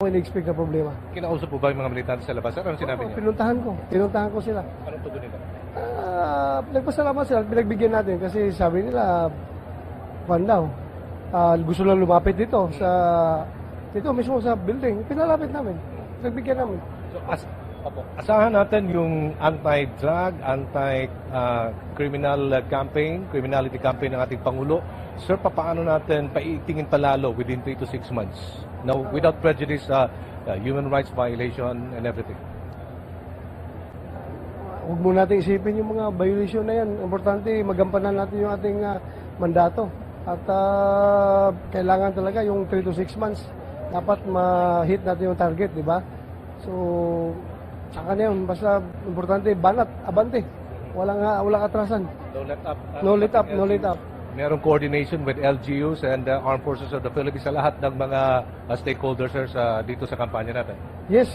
in-expect na problema. Kinausap po ba yung mga militante sa labas? Ano sinabi niya? Pinuntahan ko sila. Anong tugon nila? Nagpasalamat sila, pinagbigyan natin kasi sabi nila, gusto lang lumapit dito mismo sa building. Pinalapit namin, pinagbigyan namin. So, asahan natin yung anti-drug, anti-criminal campaign, criminality campaign ng ating Pangulo. Sir, paano natin paitingin palalo within 3 to 6 months? Now, without prejudice, human rights violation and everything. Huwag mo natin isipin yung mga violation na yan. Importante, magampanan natin yung ating mandato. At kailangan talaga yung 3 to 6 months. Dapat ma-hit natin yung target, di ba? So, saka na yun. Basta, importante, banat, abante. Walang atrasan. No let up. No let up. Merong coordination with LGUs and Armed Forces of the Philippines sa lahat ng mga stakeholders, sir, dito sa kampanya natin. Yes,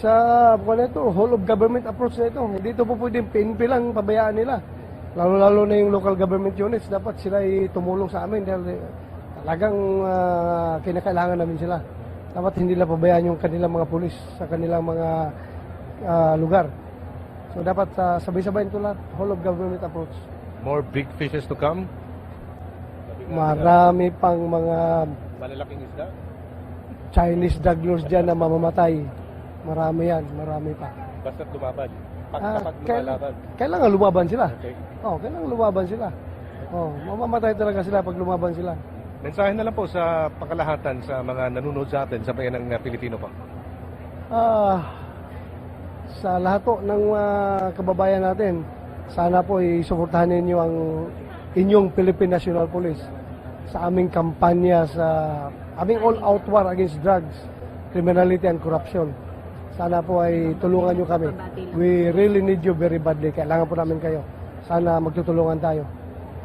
whole of government approach na ito. Hindi ito po pwedeng PNP lang, pabayaan nila. Lalo-lalo na yung local government units, dapat sila tumulong sa amin dahil talagang kinakailangan namin sila. Dapat hindi nila pabayaan yung kanilang mga pulis sa kanilang mga lugar. So dapat sabay-sabay ito lahat, whole of government approach. More big fishes to come? Marami pang mga Malalaking isda? Chinese drug dyan na mamamatay. Marami yan, marami pa. Basta't lumaban. Kapag lumalaban. Kailangan lumaban sila. Okay. Kailangan lumaban sila. Mamamatay talaga sila pag lumaban sila. Mensahe na lang po sa pangkalahatan sa mga nanonood sa atin sa bayan ng Pilipino po. Sa lahat po ng kababayan natin, sana po isuportahan ninyo ang inyong Philippine National Police sa aming kampanya sa aming all-out war against drugs, criminality and corruption. Sana po ay tulungan nyo kami. We really need you very badly. Kailangan po namin kayo. Sana magtutulungan tayo.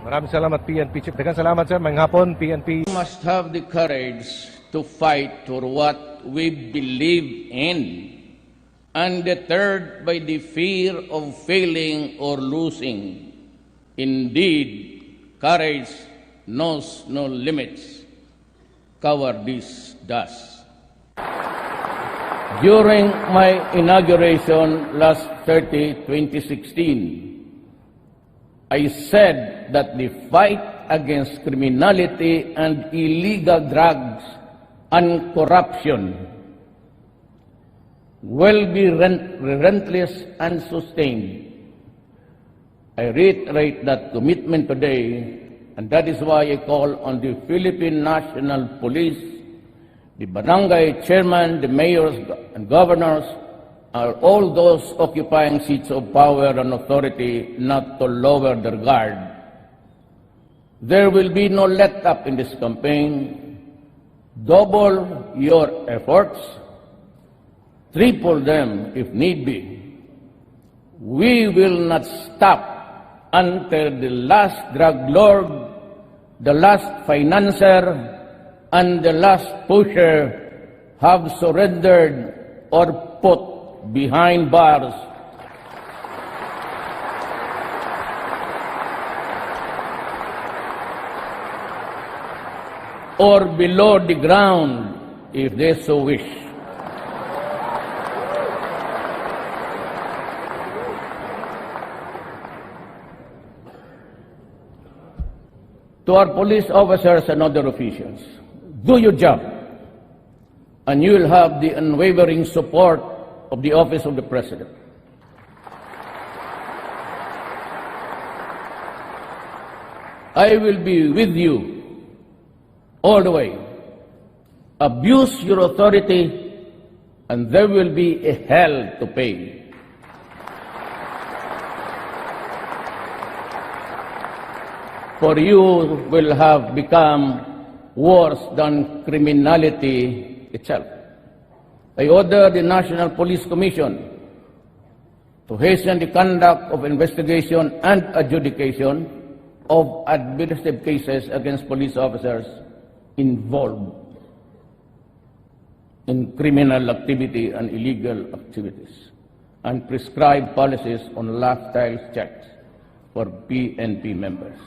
Maraming salamat, PNP Chief. Daghang salamat, sir. Mayang hapon, PNP. We must have the courage to fight for what we believe in, undeterred by the fear of failing or losing. Indeed, courage knows no limits. Cowardice does. During my inauguration last 2016, I said that the fight against criminality and illegal drugs and corruption will be relentless and sustained. I reiterate that commitment today, and that is why I call on the Philippine National Police, the barangay chairman, the mayors and governors, are all those occupying seats of power and authority not to lower their guard. There will be no let-up in this campaign. Double your efforts, triple them if need be. We will not stop until the last drug lord, the last financier, and the last pusher have surrendered or put behind bars. Or below the ground, if they so wish. To our police officers and other officials, do your job, and you will have the unwavering support of the Office of the President. I will be with you all the way. Abuse your authority, and there will be a hell to pay. For you will have become worse than criminality itself. I order the National Police Commission to hasten the conduct of investigation and adjudication of administrative cases against police officers involved in criminal activity and illegal activities, and prescribe policies on lifestyle checks for PNP members.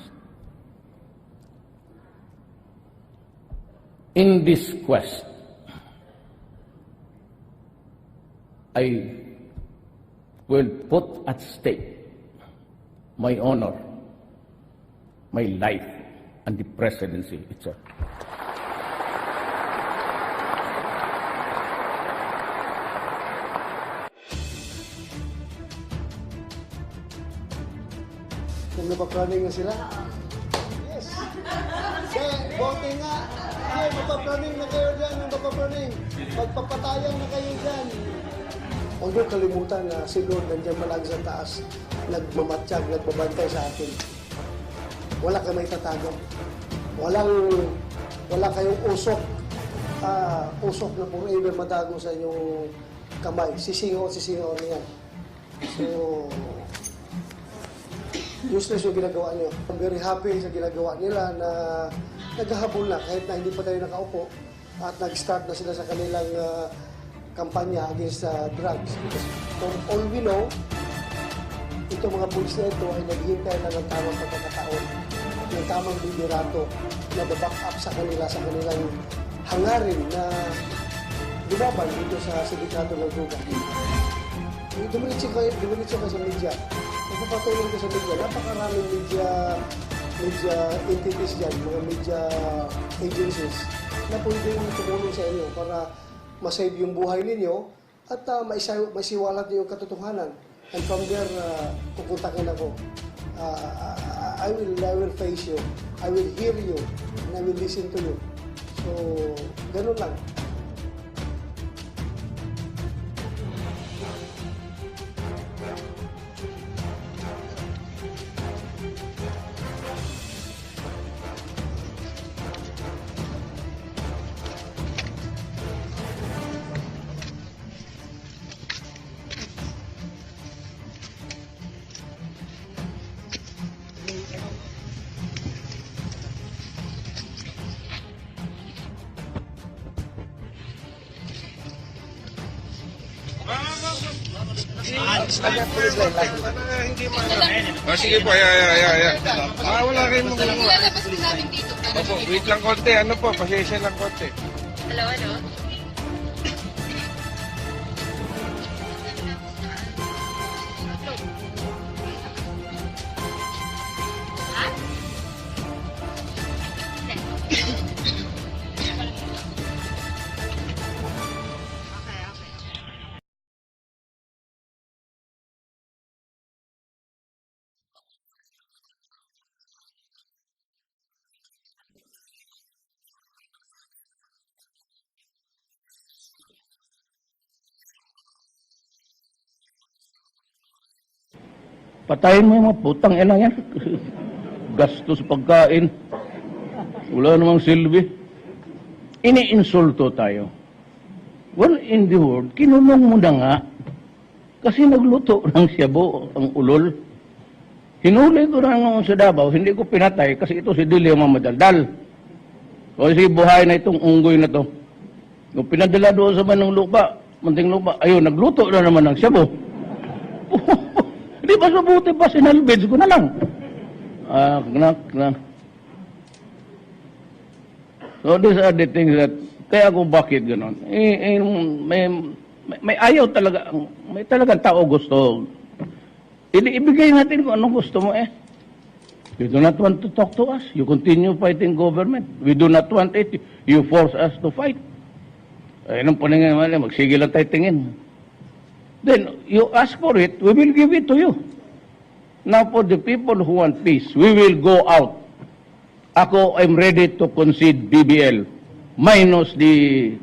In this quest I will put at stake my honor, my life, and the presidency itself. Kung napaplaning na sila? Yes. Bote nga. Sige, mapaplaning na kayo dyan, mapaplaning. Magpapatayan na kayo dyan. Huwag niyo kalimutan na si Lord nandiyan malagi sa taas, nagmamatsyag, nagbabantay sa atin. Wala ka may tatago. Wala kayong usok. Usok na forever matago sa inyong kamay. Sisingaw niya. So, useless yung ginagawa niyo. I'm very happy sa ginagawa nila na naghahabol na kahit na hindi pa tayo nakaupo at nag-start na sila sa kanilang kampanya against drugs. Because from all we know, itong mga pulis na ito ay naghihintay na ng tamang pagkakataon, ng tamang liderato na back up sa kanilang hangarin na lumaban dito sa sindikato ng duga. Dumiritso kayo sa media. Nagpapatuloy ko sa media. Napakaraming media entities dyan, mga media agencies na pwedeng tumulong sa inyo para masave yung buhay ninyo at maisiwalat niyo yung katotohanan. And from there, pupuntakin ako. I will face you. I will hear you. And I will listen to you. So, ganun lang. Sige po, yeah. Wala kayong magulang. Lalabas din namin dito. Opo, wait lang konti. Ano po, pasensya lang konti. Hello, ano? Ha? Patayin mo yung mga putang ina yan. Gastos pagkain. Wala namang silbi. Ini-insulto tayo. Well, in the world, kinunong mo na nga. Kasi nagluto ng siyabo ang ulol. Hinuli ko na nga sa Davao, hindi ko pinatay kasi ito si Dili ang mamadaldal. O sige, buhay na itong unggoy na to. Nung pinadala doon sa manong lupa, munting lupa, ayun, nagluto na naman ng siyabo. Di ba mabuti pa, sinalvage ko na lang. So these are the things that, kaya ako bakit gano'n. May ayaw talaga, may talagang tao gusto. Ibigay natin kung anong gusto mo eh. You do not want to talk to us, you continue fighting government. We do not want it, you force us to fight. Ay, nung paningin naman, magsige lang tayo tingin. Then, you ask for it, we will give it to you. Now, for the people who want peace, we will go out. Ako, I'm ready to concede BBL, minus the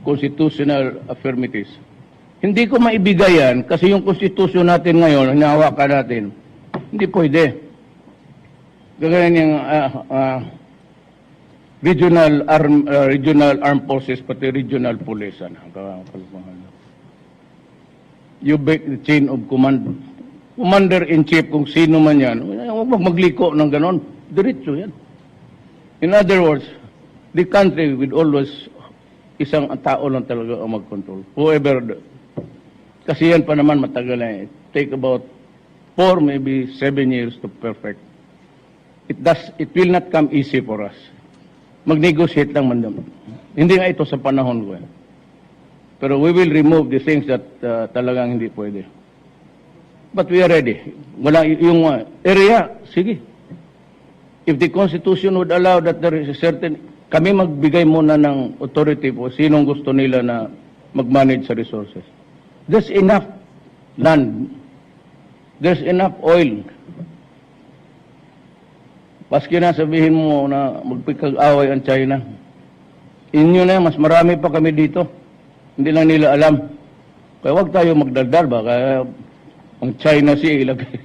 constitutional affirmatives. Hindi ko maibigay yan, kasi yung konstitusyon natin ngayon, hinahawakan natin, hindi pwede. Ganyan yung regional armed forces, pati regional police. You break the chain of command. Commander-in-chief, kung sino man yan, huwag magliko ng ganon. Diretso yan. In other words, the country will always, isang tao lang talaga ang mag-control. Whoever, kasi yan pa naman matagal na. Take about 4, maybe 7 years to perfect. It will not come easy for us. Mag-negotiate lang man naman. Hindi nga ito sa panahon ko. Pero we will remove the things that talagang hindi pwede. But we are ready. Wala yung area, sige. If the Constitution would allow that there is a certain, kami magbigay muna ng authority po sinong gusto nila na mag-manage sa resources. There's enough land. There's enough oil. Paski na sabihin mo na magpikag-away ang China. Inyo na, mas marami pa kami dito. Hindi lang nila alam. Kaya wag tayo magdaldal ba? Kaya ang China Sea ilagay.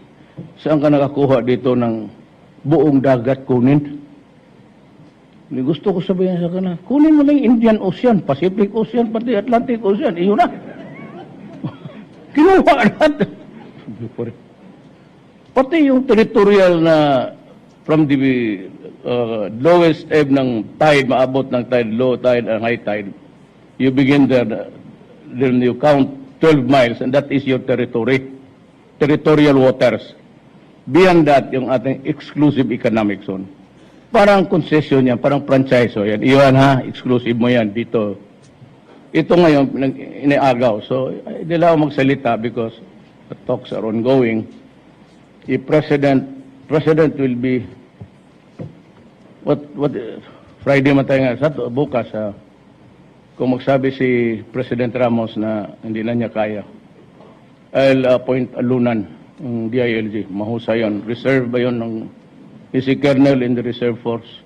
Saan ka nakakuha dito ng buong dagat kunin? May gusto ko sabihin sa kanila, kunin mo lang yung Indian Ocean, Pacific Ocean, pati Atlantic Ocean. Iyon na. Kinuha lahat. Pati yung territorial na from the lowest ebb ng tide, maabot ng tide, low tide and high tide, you begin there, then you count 12 miles and that is your territory, territorial waters. Beyond that, yung ating exclusive economic zone. Parang concession yan, parang franchise o yan. Iwan ha, exclusive mo yan dito. Ito ngayon, iniagaw. So, hindi lang ako magsalita because the talks are ongoing. If President will be what Friday man tayo nga, bukas kung magsabi si President Ramos na hindi na niya kaya, I'll appoint Alunan, ng DILG, mahusay yun. Reserve ba yun ng si Colonel in the Reserve Force?